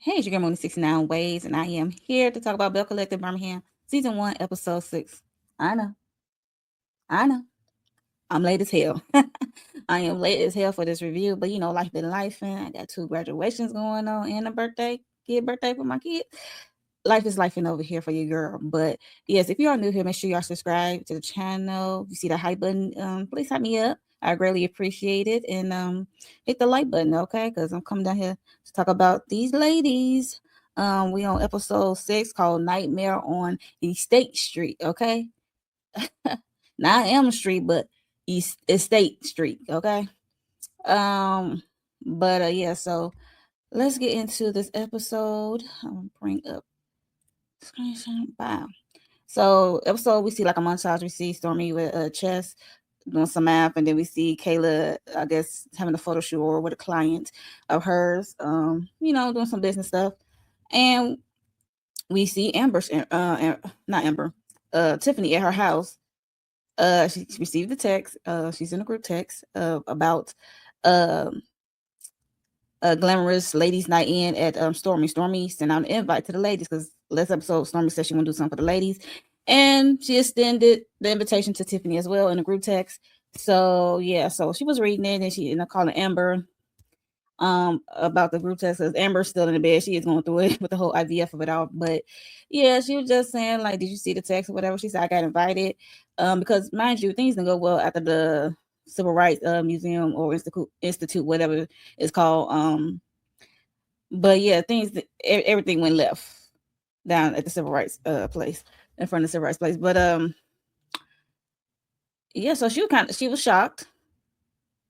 Hey, it's your girl Mooney 69 Ways, and I am here to talk about Belle Collective Birmingham, Season 1, Episode 6. I know, I know. I'm late as hell. I am late as hell for this review, but life been life, and I got 2 graduations going on and a birthday for my kid. Life is life over here for your girl. But yes, if you are new here, make sure you are subscribed to the channel. If you see the hype button, please hype me up. I greatly appreciate it. And hit the like button, okay? Because I'm coming down here to talk about these ladies. We on episode 6 called Nightmare on Estate Street, okay? Not Elm Street, but Estate Street, okay? Um, but yeah, so let's get into this episode. I'm gonna bring up screenshot. Wow. So episode we see like a montage. We see Stormi with a chess doing some math, and then we see K'la, I guess, having a photo shoot or with a client of hers, doing some business stuff. And we see not Amber, Tiffaney at her house. She received the text. She's in a group text about a glamorous ladies' night in at Stormi. Stormi sent out an invite to the ladies because last episode Stormi said she want to do something for the ladies, and she extended the invitation to Tiffaney as well in the group text. So yeah, so she was reading it and she ended up calling Amber about the group text because Amber's still in the bed. She is going through it with the whole IVF of it all. But yeah, she was just saying, like, did you see the text or whatever? She said I got invited. Because mind you, things didn't go well after the Civil Rights Museum or Institute, whatever it's called. But yeah, everything went left down at the Civil Rights place, in front of the Civil Rights place. But yeah, so she was shocked.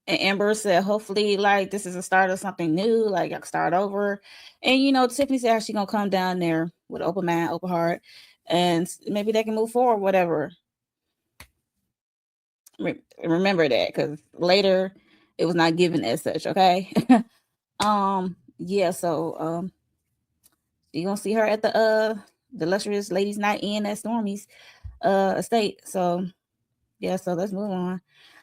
And Amber said, hopefully, like, this is a start of something new, like I can start over. And Tiffany said she gonna come down there with an open mind, open heart, and maybe they can move forward, whatever. Remember that, because later it was not given as such, okay? Yeah, so you gonna see her at the luxurious ladies' night in at Stormi's estate. So yeah, so let's move on.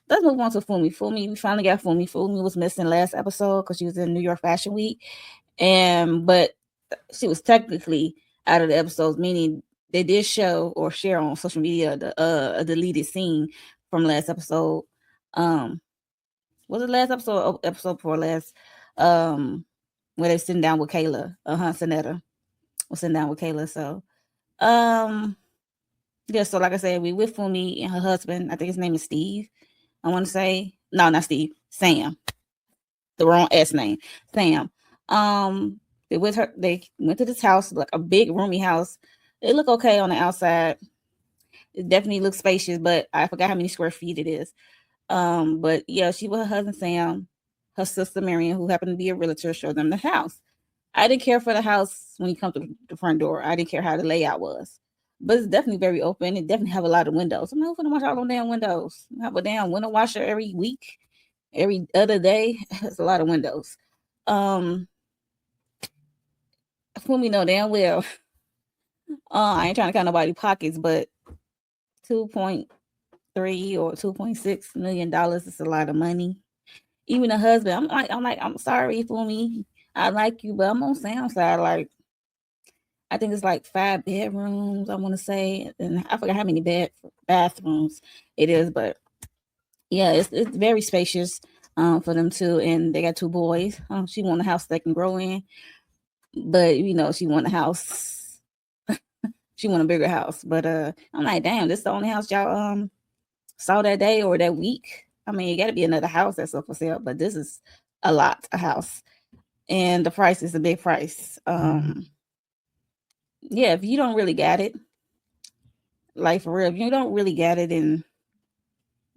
Let's move on to Funmi. Funmi, we finally got Funmi. Funmi was missing last episode because she was in New York Fashion Week, but she was technically out of the episodes, meaning they did show or share on social media a deleted scene from last episode. Was it last episode? Episode before last, where they sitting down with K'la. Sonetta was sitting down with K'la. So, yeah. So like I said, we with Funmi and her husband. I think his name is Steve. I want to say no, not Steve. Sam. The wrong S name. Sam. They with her. They went to this house, like a big roomy house. It looked okay on the outside. It definitely looks spacious, but I forgot how many square feet it is. But yeah, she with her husband Sam, her sister Marion, who happened to be a realtor, showed them the house. I didn't care for the house when you come to the front door. I didn't care how the layout was. But it's definitely very open. It definitely have a lot of windows. I'm not gonna wash all them damn windows. I have a damn window washer every week, every other day. It's a lot of windows. Whom we know damn well. I ain't trying to count nobody pockets, but 2.3 or $2.6 million is a lot of money. Even the husband, I'm sorry for me. I like you, but I'm on Sam's side. Like, I think it's like 5 bedrooms, I want to say, and I forgot how many bathrooms it is, but yeah, it's very spacious for them too, and they got 2 boys. She want a house they can grow in, but she want a house. She want a bigger house, but I'm like, damn, this the only house y'all saw that day or that week. I mean, it got to be another house that's up for sale, but this is a house, and the price is a big price. Yeah, if you don't really got it, like for real, if you don't really got it, and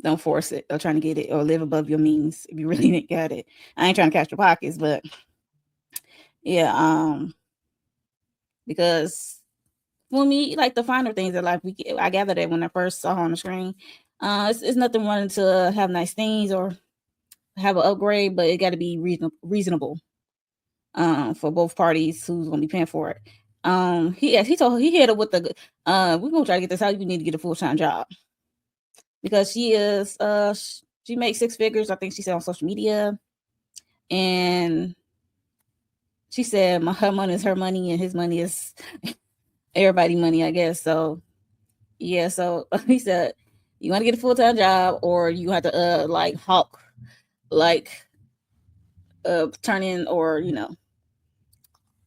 don't force it or trying to get it or live above your means if you really didn't got it. I ain't trying to catch your pockets, but yeah, because for me, like the finer things in life, I gathered that when I first saw her on the screen. It's nothing wanting to have nice things or have an upgrade, but it got to be reasonable for both parties who's gonna be paying for it. He hit her with the we're gonna try to get this out. You need to get a full-time job because she makes 6 figures. I think she said on social media, and she said her money is her money and his money is everybody money, I guess. So yeah, so he said you want to get a full-time job or you have to like hawk like turn in or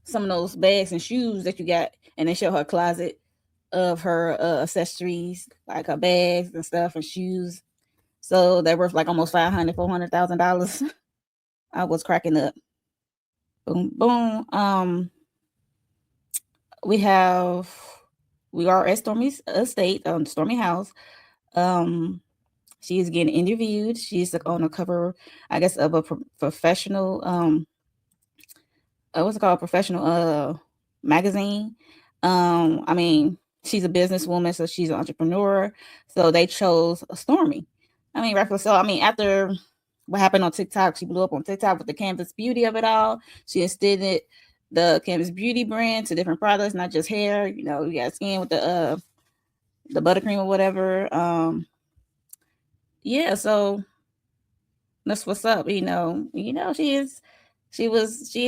some of those bags and shoes that you got, and they show her closet of her accessories, like her bags and stuff and shoes. So they're worth like almost $400,000. I was cracking up. Boom, boom. We are at Stormi's estate, Stormi house. She is getting interviewed. She's on a cover, I guess, of a professional what's it called, professional magazine. I mean, she's a businesswoman, so she's an entrepreneur. So they chose Stormi. I mean, rightfully so. I mean, after what happened on TikTok, she blew up on TikTok with the Canvas Beauty of it all. She extended the Canvas Beauty brand to different products, not just hair. You got skin with the buttercream or whatever. Yeah, so that's what's up. She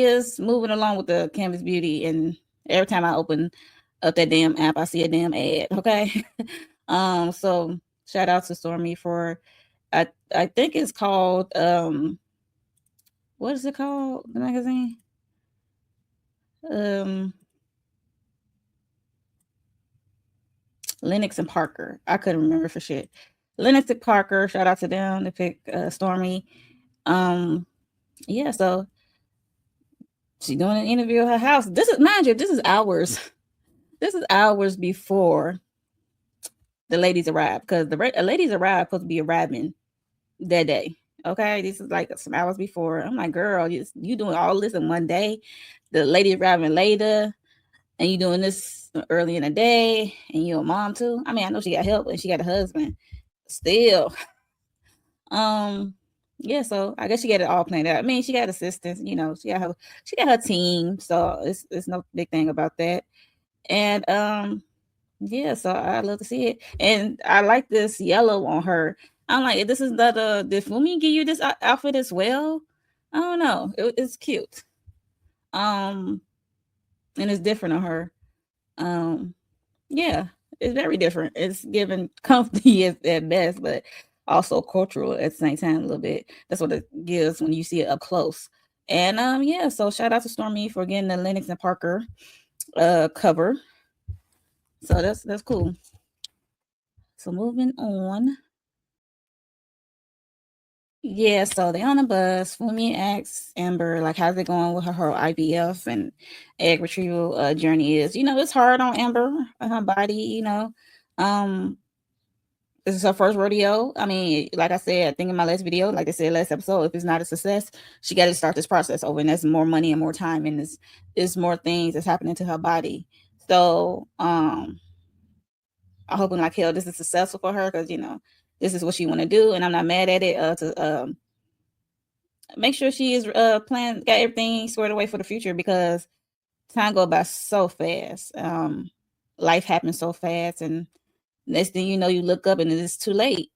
is moving along with the Canvas Beauty, and every time I open up that damn app, I see a damn ad. Okay. So shout out to Stormi for I think it's called what is it called? The magazine? Lennox and Parker. I couldn't remember for shit. Lennox and Parker, shout out to them to pick Stormi. Yeah, so she's doing an interview at her house. This is, mind you, this is hours. This is hours before the ladies arrive, because the ladies arrive supposed to be arriving that day. Okay, this is like some hours before. I'm like, girl, you doing all this in one day? The lady arriving later, and you doing this early in the day, and you're a mom too. I mean, I know she got help and she got a husband. Still, yeah. So I guess she got it all planned out. I mean, she got assistants. She got her team. So it's no big thing about that. And yeah. So I love to see it, and I like this yellow on her. I'm like, this is did Funmi give you this outfit as well? I don't know. It's cute. And it's different on her. Yeah, it's very different. It's given comfy at best, but also cultural at the same time a little bit. That's what it gives when you see it up close. And yeah, so shout out to Stormi for getting the Lennox and Parker cover. So that's cool. So moving on. Yeah, so they on the bus. Funmi asks Amber, like, how's it going with her IVF and egg retrieval journey is. It's hard on Amber and her body, this is her first rodeo. I mean, like I said, I think in my last video, like I said last episode, if it's not a success, she got to start this process over, and that's more money and more time, and it's more things that's happening to her body. So I'm hoping like hell this is successful for her, because this is what she want to do, and I'm not mad at it. To make sure she is got everything squared away for the future, because time go by so fast. Life happens so fast, and next thing you know, you look up and it's too late.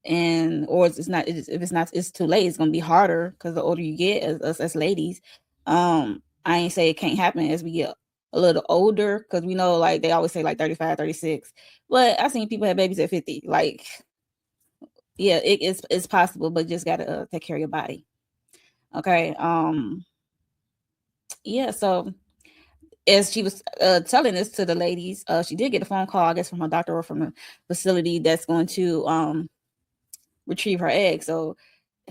And or it's not. If it's not, it's too late. It's gonna be harder, because the older you get, as ladies. I ain't say it can't happen as we get a little older, because we know, like, they always say like 35, 36. But I seen people have babies at 50. Like, yeah, it's possible, but just gotta take care of your body. Okay. Yeah. So as she was telling this to the ladies, she did get a phone call, I guess, from her doctor or from the facility that's going to retrieve her egg. So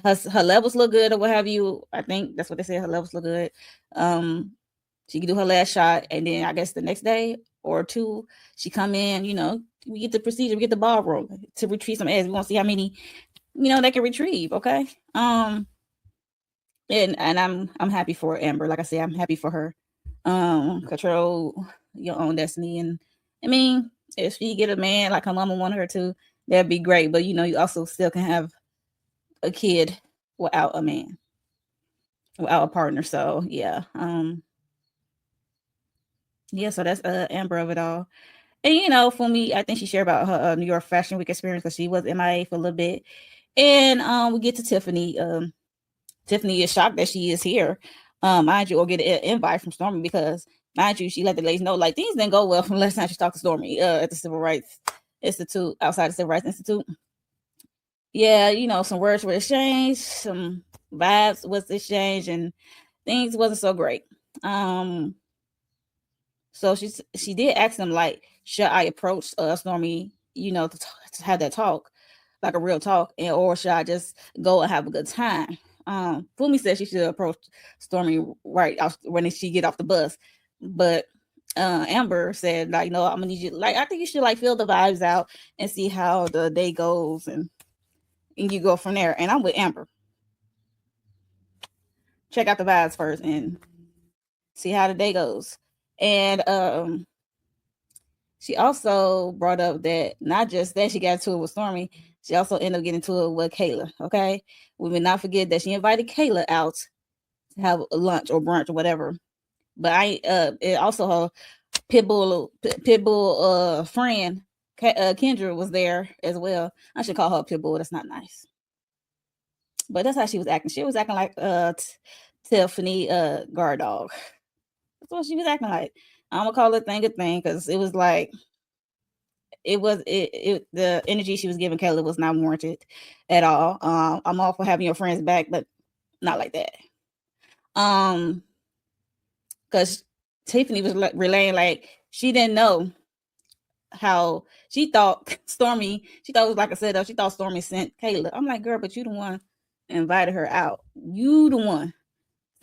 her levels look good, or what have you. I think that's what they said. Her levels look good. She can do her last shot, and then I guess the next day or two, she come in. We get the procedure, we get the ball rolling to retrieve some eggs. We want to see how many, they can retrieve. Okay. And I'm happy for Amber. Like I said, I'm happy for her. Control your own destiny, and I mean, if she get a man like her mama wanted her to, that'd be great. But you also still can have a kid without a man, without a partner. So yeah. Yeah, so that's Amber of it all. And for me, I think she shared about her New York Fashion Week experience, because she was MIA for a little bit. And we get to Tiffaney. Tiffaney is shocked that she is here. mind you, or get an invite from Stormi, because mind you, she let the ladies know like things didn't go well from last time she talked to Stormi at the Civil Rights Institute, outside the Civil Rights Institute. Yeah, you know, some words were exchanged, some vibes was exchanged, and things wasn't so great. So she did ask them like, should I approach Stormi, you know, to have that talk, like a real talk, or should I just go and have a good time? Funmi said she should approach Stormi right when she get off the bus, but Amber said like, no, I'm gonna need you. Like, I think you should like feel the vibes out and see how the day goes, and you go from there. And I'm with Amber. Check out the vibes first and see how the day goes. And she also brought up that not just that she got into it with Stormi, she also ended up getting into it with K'la. Okay, we will not forget that she invited K'la out to have a lunch or brunch or whatever. But it also her pitbull friend Kendra was there as well. I should call her pitbull. That's not nice. But that's how she was acting. She was acting like Tiffaney guard dog. That's what she was acting like. I'm gonna call it thing a thing, because it was like the energy she was giving K'la was not warranted at all. I'm all for having your friends back, but not like that. Because Tiffaney was relaying like she didn't know how she thought Stormi. She thought it was like a setup. She thought Stormi sent K'la. I'm like, girl, but you the one invited her out. You the one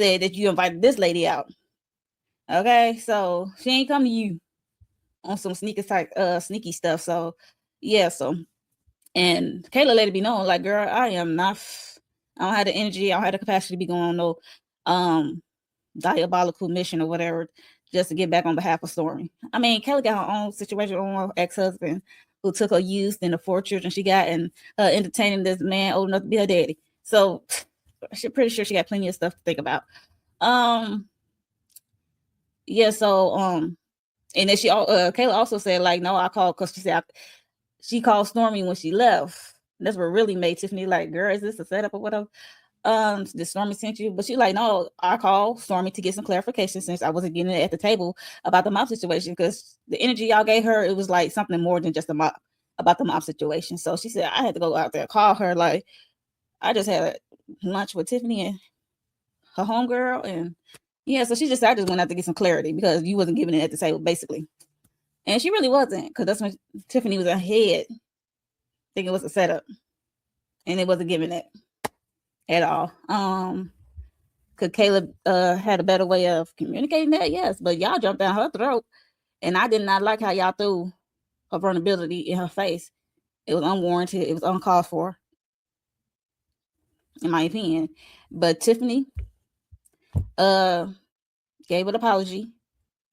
said that you invited this lady out. Okay, so she ain't come to you on some sneaky stuff. So yeah, and K'la let it be known, like, girl, I don't have the energy, I don't have the capacity to be going on no diabolical mission or whatever just to get back on behalf of Stormi. I mean, K'la got her own situation on her ex-husband who took her youth and the 4 children she got, and entertaining this man old enough to be her daddy. So she's pretty sure she got plenty of stuff to think about. Yeah, so and then K'la also said like, no, I called because she said she called Stormi when she left. That's what really made Tiffaney like, girl, is this a setup or whatever? Did Stormi sent you? But she like, no, I called Stormi to get some clarification since I wasn't getting it at the table about the mop situation, because the energy y'all gave her, it was like something more than just about the mop situation. So she said I had to go out there call her. Like, I just had lunch with Tiffaney and her homegirl, and yeah, so she just I just went out to get some clarity because you wasn't giving it at the table, basically. And she really wasn't, because that's when Tiffaney was ahead, thinking it was a setup, and it wasn't giving it at all. Could K'la had a better way of communicating that? Yes, but y'all jumped down her throat, and I did not like how y'all threw her vulnerability in her face. It was unwarranted. It was uncalled for, in my opinion. But Tiffaney gave an apology,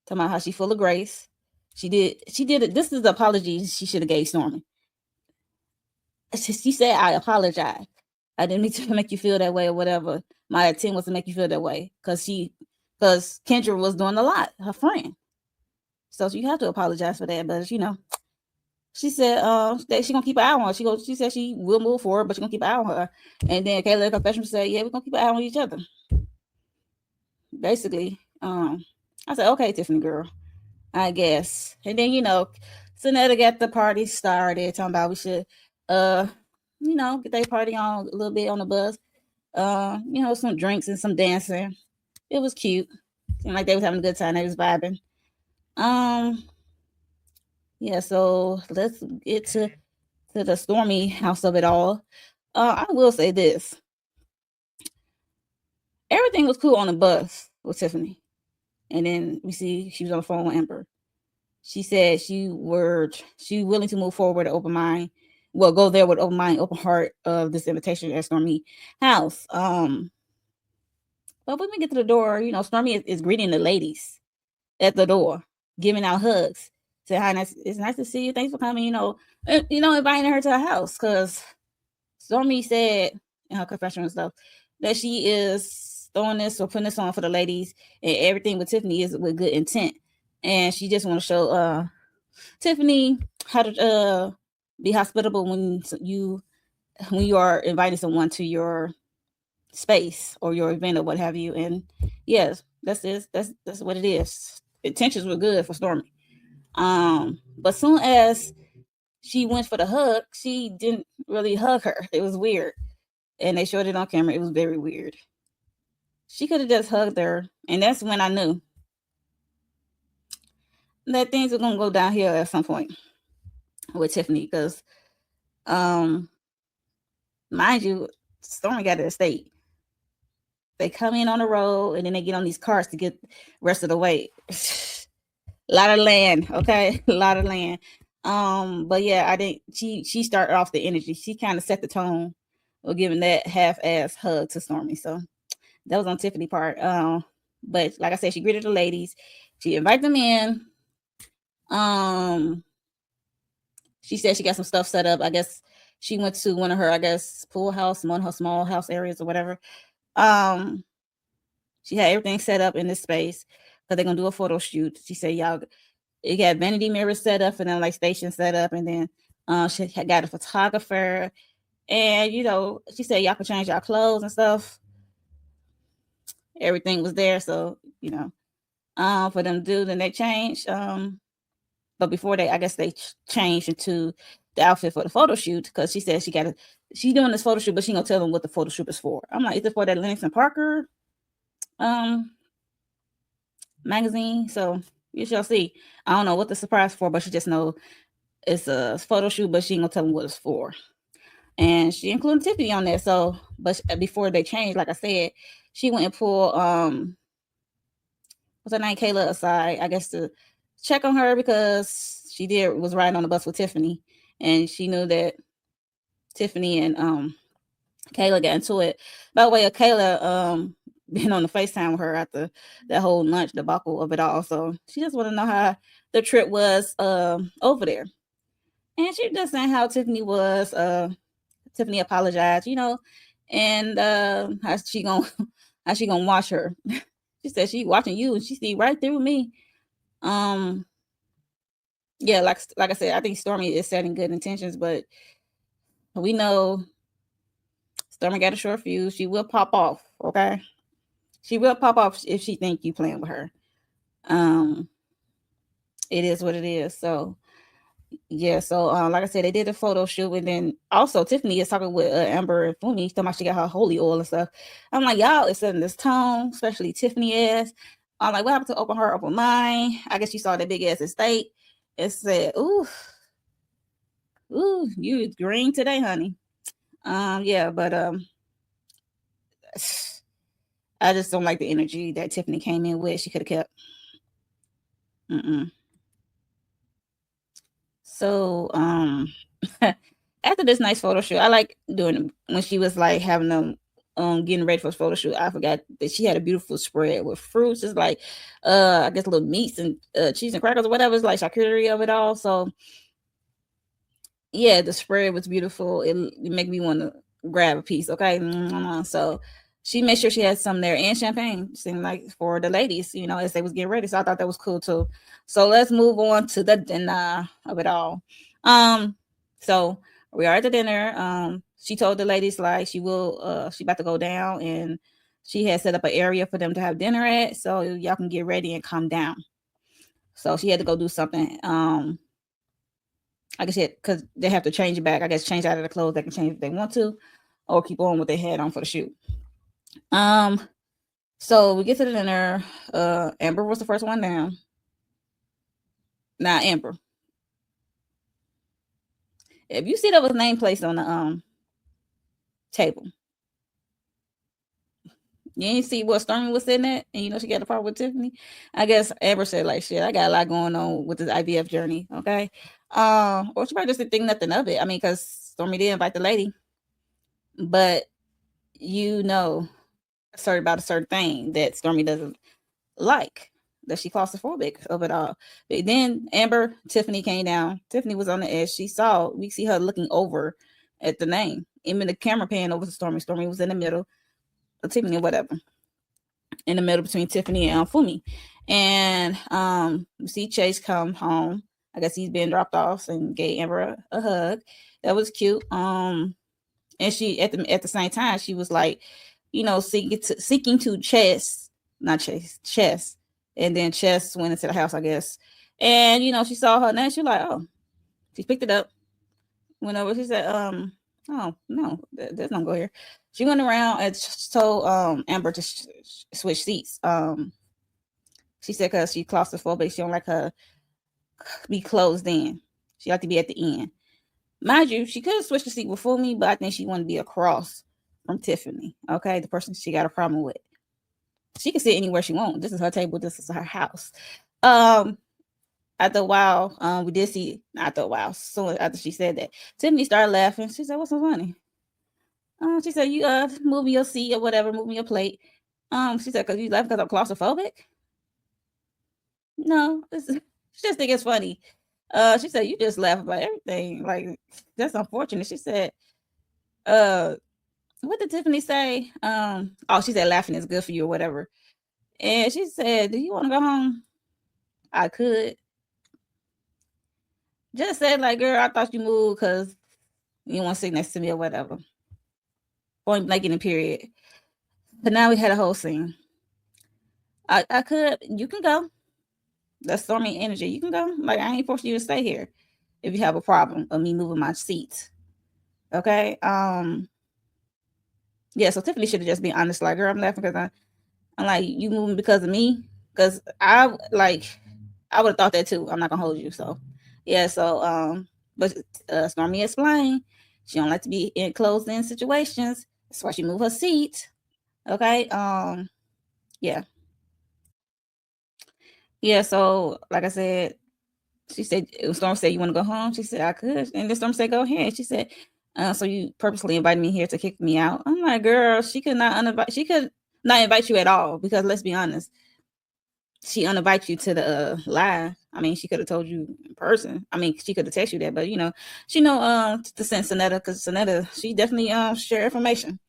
talking about how she full of grace. She did it. This is the apology she should have gave Stormi. She said, I apologize. I didn't mean to make you feel that way or whatever. My intent was to make you feel that way, because Kendra was doing a lot, her friend. So you have to apologize for that. But you know, she said that she gonna keep an eye on her. She said she will move forward, but she gonna keep an eye on her. And then K'la confession said, yeah, we're gonna keep an eye on each other. Basically, I said, okay, Tiffaney girl, I guess. And then, you know, Sonetta got the party started, talking about we should you know, get their party on a little bit on the bus. You know, some drinks and some dancing. It was cute. Seemed like they was having a good time. They was vibing. Yeah, so let's get to the Stormi house of it all. I will say this. Everything was cool on the bus with Tiffaney. And then we see she was on the phone with Amber. She said she willing to move forward with an open mind. Well, go there with open mind, open heart of this invitation at Stormi house. But when we get to the door, you know, Stormi is greeting the ladies at the door, giving out hugs. Say hi, it's nice to see you. Thanks for coming. You know, inviting her to her house, because Stormi said in her confession and stuff that she is throwing this or putting this on for the ladies, and everything with Tiffaney is with good intent, and she just want to show Tiffaney how to be hospitable when you are inviting someone to your space or your event or what have you. And yes, that's what it is. Intentions were good for Stormi. But soon as she went for the hug, she didn't really hug her. It was weird. And they showed it on camera. It was very weird. She could have just hugged her. And that's when I knew that things were gonna go downhill at some point with Tiffaney. Because mind you, Stormi got the estate. They come in on the road and then they get on these cars to get rest of the way. A lot of land, okay? A lot of land. But yeah, I didn't she started off the energy. She kind of set the tone of giving that half-ass hug to Stormi. So that was on Tiffaney part. But like I said, she greeted the ladies. She invited them in. She said she got some stuff set up. I guess she went to one of her, pool house, one of her small house areas or whatever. She had everything set up in this space because they're gonna do a photo shoot. She said, y'all, it got vanity mirrors set up and then like stations set up, and then she had got a photographer, and she said y'all could change y'all clothes and stuff. Everything was there, so for them to do, then they changed. But before they changed into the outfit for the photo shoot, because she said she's doing this photo shoot, but she gonna tell them what the photo shoot is for. I'm like, is it for that Lennox and Parker magazine? So you shall see. I don't know what the surprise for, but she just know it's a photo shoot, but she ain't gonna tell them what it's for. And she included Tiffaney on there. So, but before they changed, like I said, she went and pulled what's her name, K'la, aside, I guess, to check on her, because she was riding on the bus with Tiffaney, and she knew that Tiffaney and K'la got into it. By the way, K'la been on the FaceTime with her after that whole lunch debacle of it all. So she just want to know how the trip was over there. And she just saying how Tiffaney was. Tiffaney apologized, and how she gonna watch her. She said she watching you and she see right through me. Yeah, like I said, I think Stormi is setting good intentions, but we know Stormi got a short fuse. She will pop off, okay? She will pop off if she think you playing with her. It is what it is. So yeah, so like I said, they did a photo shoot, and then also Tiffaney is talking with Amber and Funmi, talking about she got her holy oil and stuff. I'm like, y'all is setting this tone, especially Tiffaney is. I'm like, what happened to open her up with mine? I guess she saw that big ass estate and said, ooh, you green today, honey. Yeah, but I just don't like the energy that Tiffaney came in with. She could have kept. So after this nice photo shoot, I like doing when she was like having them getting ready for the photo shoot. I forgot that she had a beautiful spread with fruits, just like I guess little meats and cheese and crackers or whatever. It's like charcuterie of it all. So yeah, the spread was beautiful. It made me want to grab a piece. Okay, so she made sure she had some there and champagne, seemed like for the ladies, as they was getting ready. So I thought that was cool too. So let's move on to the dinner of it all. So we are at the dinner. She told the ladies like she about to go down, and she had set up an area for them to have dinner at, so y'all can get ready and come down. So she had to go do something. Like I said, because they have to change it back. I guess change out of the clothes. They can change if they want to, or keep on what they had on for the shoot. So we get to the dinner. Amber was the first one down. Now Amber, if you see there was nameplates on the table, you ain't see what Stormi was sitting at, and she got the part with Tiffaney. I guess Amber said like, "Shit, I got a lot going on with this IVF journey." Okay, or she probably just didn't think nothing of it. I mean, because Stormi did invite the lady, but about a certain thing that Stormi doesn't like, that she claustrophobic of it all. But then Amber, Tiffaney came down. Tiffaney was on the edge. We see her looking over at the name. Even the camera pan over to Stormi. Stormi was in the middle of Tiffaney or whatever. In the middle between Tiffaney and Funmi. And we see Chase come home. I guess he's been dropped off, and gave Amber a hug. That was cute. And she at the same time, she was like, seeking to chess. And then Chess went into the house, I guess. And, she saw her name. She like, oh, she picked it up. Went over. She said, oh, no, there's no go here. She went around and told Amber to switch seats. She said because she's claustrophobic, she don't like her be closed in. She like to be at the end. Mind you, she could have switched the seat with Funmi, but I think she wanted to be across from Tiffaney. Okay, the person she got a problem with. She can sit anywhere she wants. This is her table. This is her house. After a while, we did see. After a while, so after she said that, Tiffaney started laughing. She said, "What's so funny?" She said, "You move your seat or whatever, move your plate." She said, "Cause you laughing because I'm claustrophobic." No, she just think it's funny. She said, "You just laugh about everything. Like that's unfortunate." She said, what did Tiffaney say? She said laughing is good for you or whatever. And she said, do you want to go home? I could. Just said, like, girl, I thought you moved because you want to sit next to me or whatever. Point blank in the period. But now we had a whole scene. I could. You can go. That's Stormi energy. You can go. Like, I ain't forcing you to stay here if you have a problem of me moving my seat. Okay? Yeah, so Tiffaney should have just been honest, like, girl, I'm laughing because I'm like, you moving because of me? Because I would have thought that too. I'm not gonna hold you. So yeah, but Stormi explained she don't like to be in closed in situations. That's why she moved her seat. Okay. Yeah. Yeah, so like I said, she said Storm said you want to go home. She said I could. And then Storm said, go ahead. She said, so you purposely invited me here to kick me out. I'm like, girl, she could not invite you at all, because let's be honest, she uninvited you to the live. I mean, she could have told you in person. I mean, she could have texted you that, but she to send Sonetta, because Sonetta, she definitely share information.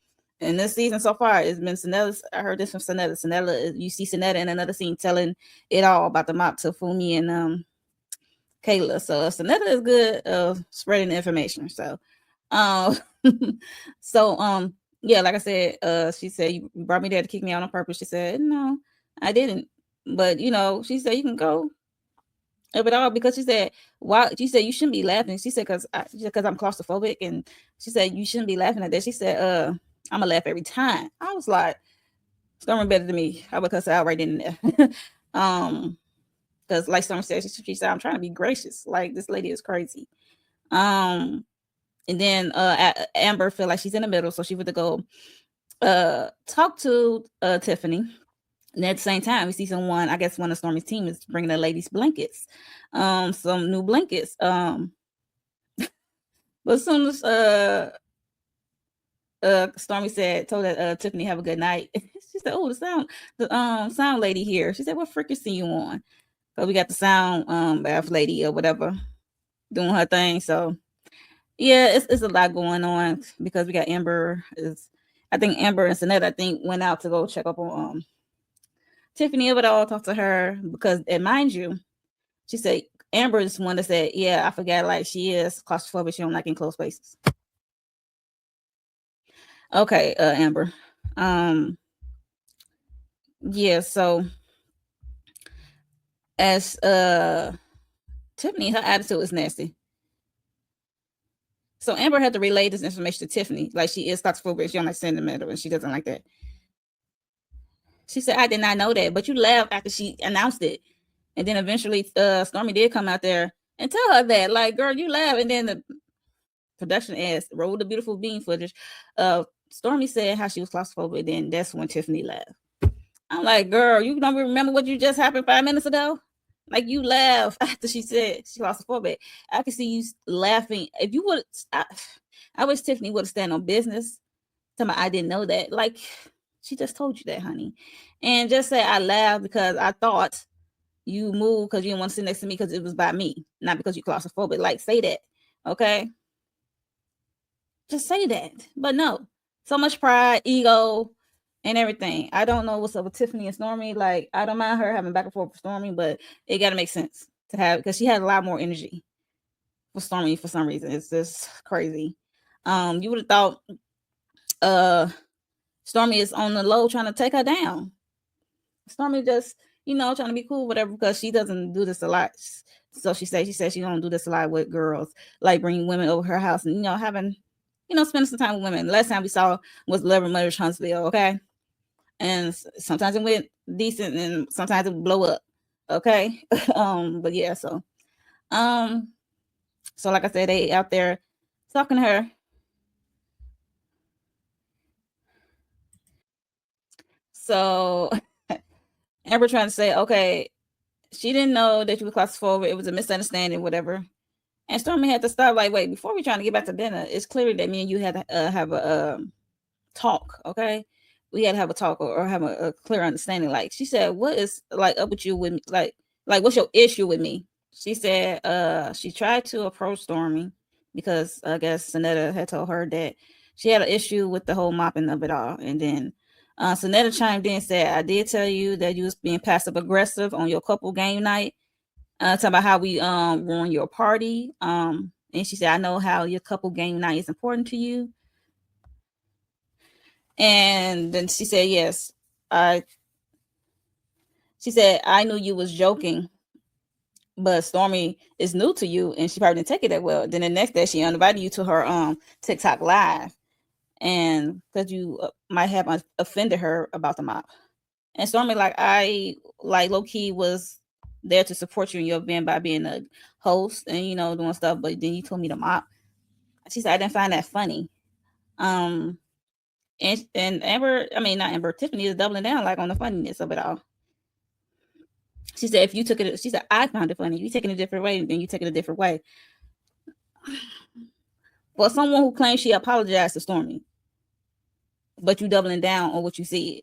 And this season so far, it's been Sonetta. I heard this from Sonetta. Sonetta, you see Sonetta in another scene telling it all about the mop to Funmi and K'la. So Sonetta is good spreading the information. So yeah, like I said, she said you brought me there to kick me out on purpose. She said, no, I didn't. But she said you can go of it all, because she said, why? She said you shouldn't be laughing. She said because I'm claustrophobic, and she said you shouldn't be laughing at that. She said, I'm gonna laugh every time. I was like, Stormi better than me. I would cuss out right in there. Because like Stormi said, she said, I'm trying to be gracious. Like, this lady is crazy. And then Amber felt like she's in the middle, so she went to go talk to Tiffaney. And at the same time, we see someone, I guess one of Stormi's team is bringing the ladies blankets, some new blankets. But as soon as Stormi told that Tiffaney have a good night, she said, "Oh, the sound lady here." She said, "What frequency you on?" So we got the sound bath lady or whatever doing her thing. So yeah, it's a lot going on, because we got Amber. I think Amber and Sonetta went out to go check up on Tiffaney of it all, talk to her, because, and mind you, she said Amber is one that said, yeah, I forgot, like, she is claustrophobic, she don't like in closed spaces. Okay, Amber. Yeah, so as Tiffaney, her attitude is nasty. So Amber had to relay this information to Tiffaney, like she is claustrophobic, she don't like sending metal, and she doesn't like that. She said, I did not know that, but you laughed after she announced it. And then eventually Stormi did come out there and tell her that, like, girl, you laugh. And then the production asked, rolled the beautiful bean footage. Stormi said how she was claustrophobic, then that's when Tiffaney laughed. I'm like, girl, you don't remember what you just happened 5 minutes ago? Like, you laugh after she said she claustrophobic. I can see you laughing. If you would, I wish Tiffaney would have stand on business. Tell me, I didn't know that. Like, she just told you that, honey. And just say, I laughed because I thought you moved because you didn't want to sit next to me because it was by me, not because you claustrophobic. Like, say that, okay? Just say that. But no, so much pride, ego, and everything. I don't know what's up with Tiffaney and Stormi. Like, I don't mind her having back and forth with Stormi, but it got to make sense to have, because she had a lot more energy for Stormi for some reason. It's just crazy. You would have thought Stormi is on the low trying to take her down. Stormi just, trying to be cool, whatever, because she doesn't do this a lot. So she said she don't do this a lot with girls, like bringing women over her house and, having, spending some time with women. Last time we saw was Lever Mother's Huntsville, okay? And sometimes it went decent and sometimes it would blow up, okay? But yeah, so like I said, they out there talking to her. So Amber trying to say, okay, she didn't know that you were claustrophobic. It was a misunderstanding, whatever. And Stormi had to stop. Like, wait, before we trying to get back to dinner, it's clear that me and you had to have a talk. Okay, we had to have a talk or have a clear understanding. Like she said, what is like up with you with me? Like what's your issue with me? She said, she tried to approach Stormi because I guess Sonetta had told her that she had an issue with the whole mopping of it all, and then. Sonetta chimed in and said, I did tell you that you was being passive aggressive on your couple game night. Talking about how we ruined your party. And she said, I know how your couple game night is important to you. And then she said, yes, she said, I knew you was joking, but Stormi is new to you and she probably didn't take it that well. Then the next day she invited you to her TikTok live, and because you might have offended her about the mop. And Stormi, like, I like low key was there to support you in your event by being a host and doing stuff, but then you told me to mop. She said I didn't find that funny. And Amber, I mean not Amber, Tiffaney is doubling down like on the funniness of it all. She said if you took it, she said I found it funny. You take it a different way, then you take it a different way. For someone who claims she apologized to Stormi, but you doubling down on what you said.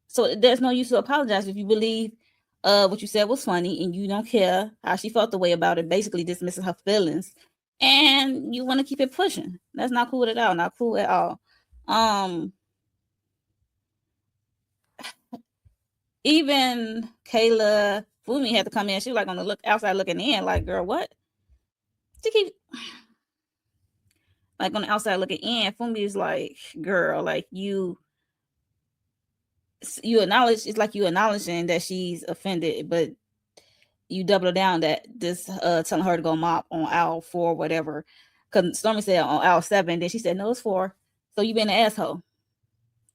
So there's no use to apologize if you believe what you said was funny and you don't care how she felt the way about it, basically dismissing her feelings, and you want to keep it pushing. That's not cool at all. Not cool at all. Even K'la, Funmi had to come in. She was like on the outside looking in, like, girl, what? She keep like on the outside looking in. Funmi is like, girl, like you acknowledge, it's like you acknowledging that she's offended, but you double down that this telling her to go mop on aisle 4, whatever. Because Stormi said on aisle 7, then she said no, it's 4. So you been an asshole.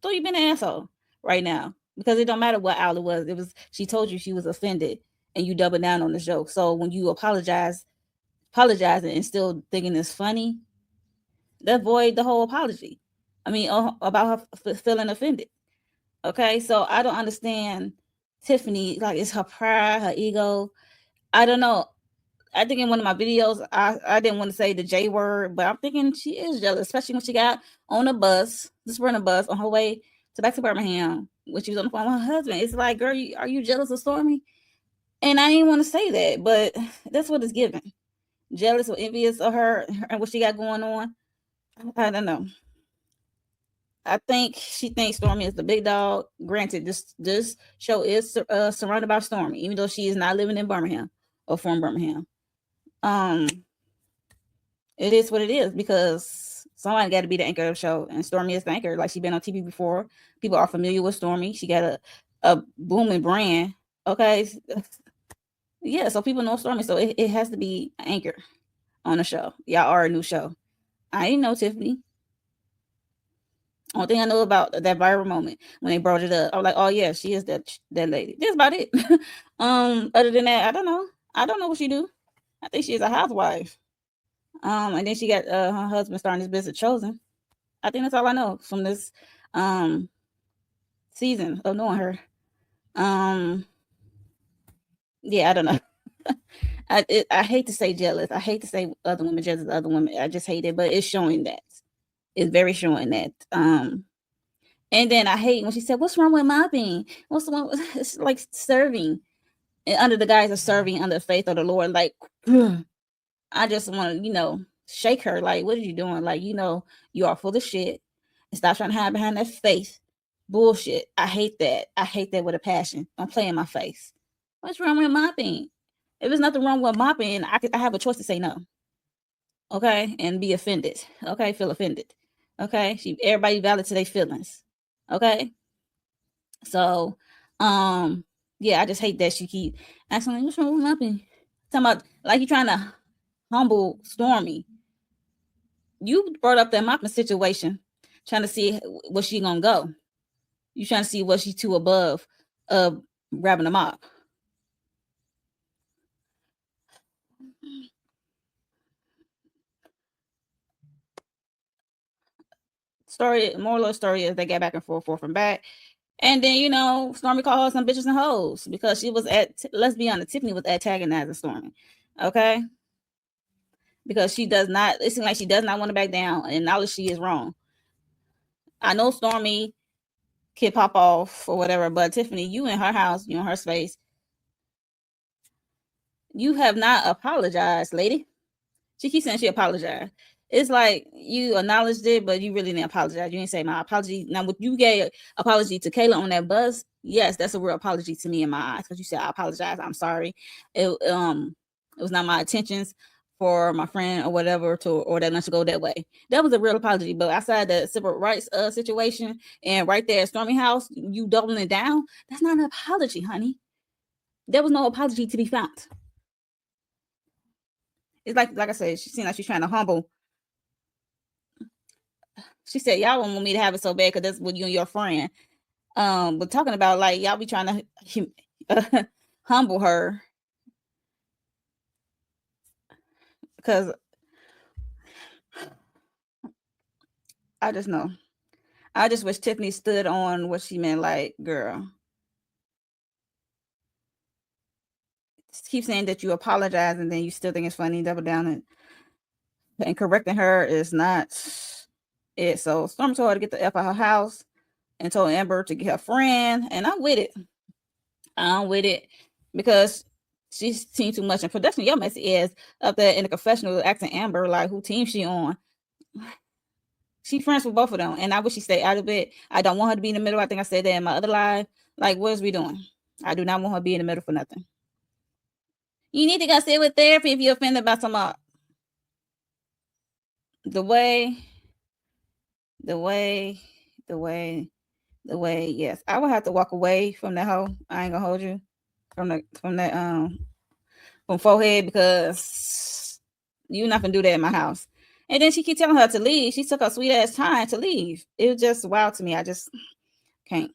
So you been an asshole right now, because it don't matter what aisle it was. It was, she told you she was offended, and you double down on the joke. So when you apologizing and still thinking it's funny, that void the whole apology. I mean, about her feeling offended. Okay, so I don't understand Tiffaney. Like, it's her pride, her ego. I don't know. I think in one of my videos, I didn't want to say the J word, but I'm thinking she is jealous, especially when she got on a bus, the Sprinter bus, on her way back to Birmingham, when she was on the phone with her husband. It's like, girl, are you jealous of Stormi? And I didn't want to say that, but that's what it's given. Jealous or envious of her and what she got going on. I don't know. I think she thinks Stormi is the big dog. Granted, this show is surrounded by Stormi, even though she is not living in Birmingham or from Birmingham. It is what it is, because somebody got to be the anchor of the show, and Stormi is the anchor. Like, she's been on TV before. People are familiar with Stormi. She got a booming brand. Okay, yeah, so people know Stormi, so it has to be an anchor on the show. Y'all are a new show. I didn't know Tiffaney. Only thing I know about that viral moment when they brought it up, I was like, oh yeah, she is that lady. That's about it. Other than that, I don't know. I don't know what she do. I think she is a housewife. And then she got her husband starting his business, Chosen. I think that's all I know from this season of knowing her. Yeah, I don't know. I hate to say jealous. I hate to say other women jealous of other women. I just hate it, but it's showing that. It's very showing that. And then I hate when she said, "What's wrong with mopping? What's the one? It's like serving, and under the guise of serving under the faith of the Lord." Like, I just want to, shake her. Like, what are you doing? Like, you are full of shit, and stop trying to hide behind that faith bullshit. I hate that. I hate that with a passion. Don't play in my face. What's wrong with mopping? If there's nothing wrong with mopping, I have a choice to say no. Okay, and be offended. Okay, feel offended. Okay, everybody valid to their feelings. Okay. So, yeah, I just hate that she keep asking like, what's wrong with Muppy? Talking about like you trying to humble Stormi. You brought up that mopping situation, trying to see where she gonna go. You trying to see what she's too above grabbing a mop. Moral of the story is they get back and forth and back. And then, Stormi called her some bitches and hoes because she was let's be honest, Tiffaney was antagonizing Stormi. Okay? Because she does not, it seems like she does not want to back down and acknowledge she is wrong. I know Stormi can pop off or whatever, but Tiffaney, you in her house, you in her space. You have not apologized, lady. She keeps saying she apologized. It's like you acknowledged it, but you really didn't apologize. You didn't say my apology. Now, what you gave apology to K'la on that bus, yes, that's a real apology to me in my eyes because you said I apologize. I'm sorry. It was not my intentions for my friend or whatever or that lunch to go that way. That was a real apology. But outside the civil rights situation and right there at Stormi house, you doubling it down. That's not an apology, honey. There was no apology to be found. It's like I said, she seemed like she's trying to humble. She said, y'all don't want me to have it so bad because that's what you and your friend. But talking about like y'all be trying to humble her because I just know. I just wish Tiffany stood on what she meant. Like, girl, keep saying that you apologize and then you still think it's funny. Double down and correcting her is not it. So Storm told her to get the F out of her house and told Amber to get her friend. And I'm with it. Because she's seen too much in production. Your messy ass up there in the confessional asking Amber like who team she on. She friends with both of them, and I wish she stayed out of it. I don't want her to be in the middle. I think I said that in my other live. Like, what is we doing? I do not want her to be in the middle for nothing. You need to go sit with therapy if you're offended by some the way. Yes, I will have to walk away from that hoe. I ain't gonna hold you from forehead because you're not gonna do that in my house. And then she keep telling her to leave. She took her sweet ass time to leave. It was just wild to me. I just can't.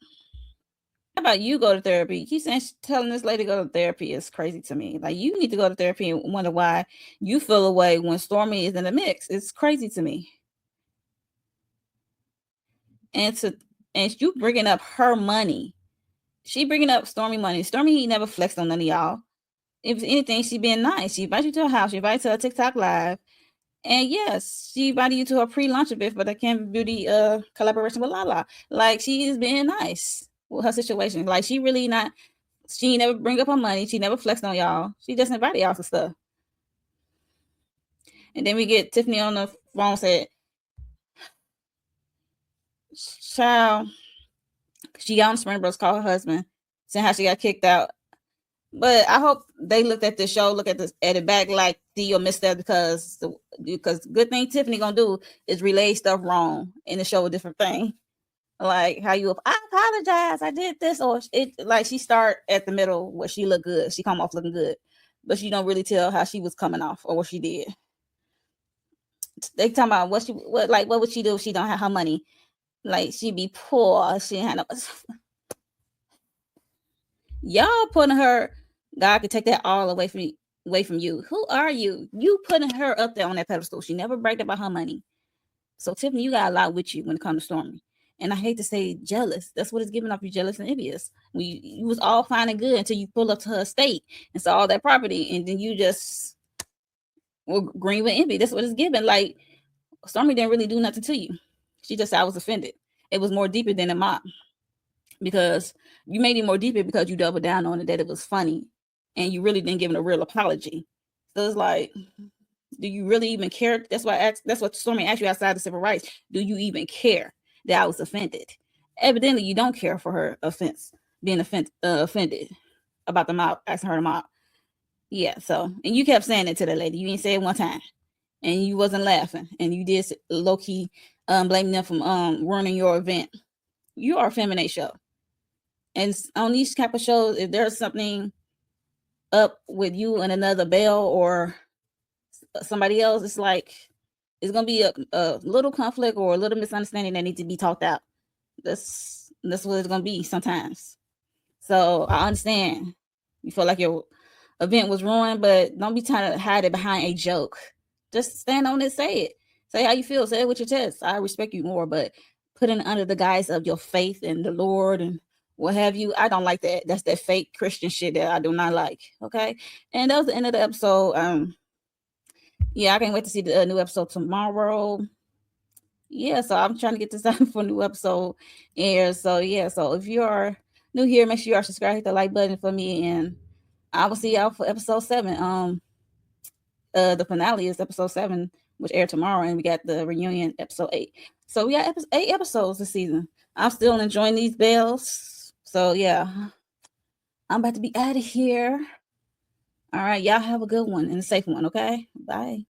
How about you go to therapy? You keep saying telling this lady to go to therapy is crazy to me. Like you need to go to therapy and wonder why you feel away when Stormi is in the mix. It's crazy to me. And you bringing up her money. She bringing up Stormi money. Stormi never flexed on none of y'all. If anything, she been nice. She invited you to her house. She invited you to a TikTok live. And yes, she invited you to her pre-launch event for the Canva Beauty collaboration with Lala. Like she is being nice with her situation. Like she really not. She never bring up her money. She never flexed on y'all. She just invited y'all to stuff. And then we get Tiffaney on the phone said, "Child, she got on Spring Bros, called her husband, saying how she got kicked out." But I hope they looked at the show, look at it back like Theo missed that because good thing Tiffaney gonna do is relay stuff wrong in the show a different thing. Like how I apologize, I did this, or it like she start at the middle where she look good, she come off looking good, but she don't really tell how she was coming off or what she did. They talking about what would she do if she don't have her money? Like she be poor, she had no. Y'all putting her, God could take that all away from you. Who are you? You putting her up there on that pedestal. She never bragged about her money. So Tiffaney, you got a lot with you when it comes to Stormi. And I hate to say jealous. That's what it's giving off, you jealous and envious. You was all fine and good until you pull up to her estate and saw all that property, and then you just were green with envy. That's what it's giving. Like Stormi didn't really do nothing to you. She just said I was offended. It was more deeper than a mop. Because you made it more deeper because you doubled down on it that it was funny and you really didn't give it a real apology. So it's like, do you really even care? That's what Stormi asked you outside the civil rights. Do you even care that I was offended? Evidently, you don't care for her being offended about the mob, asking her to mob. Yeah, so, and you kept saying it to the lady. You didn't say it one time. And you wasn't laughing. And you did low-key blaming them from ruining your event. you are a feminine show. And on these type of shows, if there's something up with you and another Belle or somebody else, it's like it's gonna be a little conflict or a little misunderstanding that needs to be talked out. That's what it's gonna be sometimes. So I understand you feel like your event was ruined, but don't be trying to hide it behind a joke. Just stand on it, say it. Say how you feel, say it with your chest. I respect you more, but put it under the guise of your faith in the Lord and what have you. I don't like that. That's that fake Christian shit that I do not like. Okay. And that was the end of the episode. Yeah, I can't wait to see the new episode tomorrow. Yeah, so I'm trying to get this out for a new episode air. So yeah, so if you are new here, make sure you are subscribed, hit the like button for me, and I will see y'all for episode 7. The finale is episode 7, which aired tomorrow, and we got the reunion episode 8. So we got 8 episodes this season. I'm still enjoying these bells. So yeah, I'm about to be out of here. All right, y'all have a good one and a safe one. Okay, bye.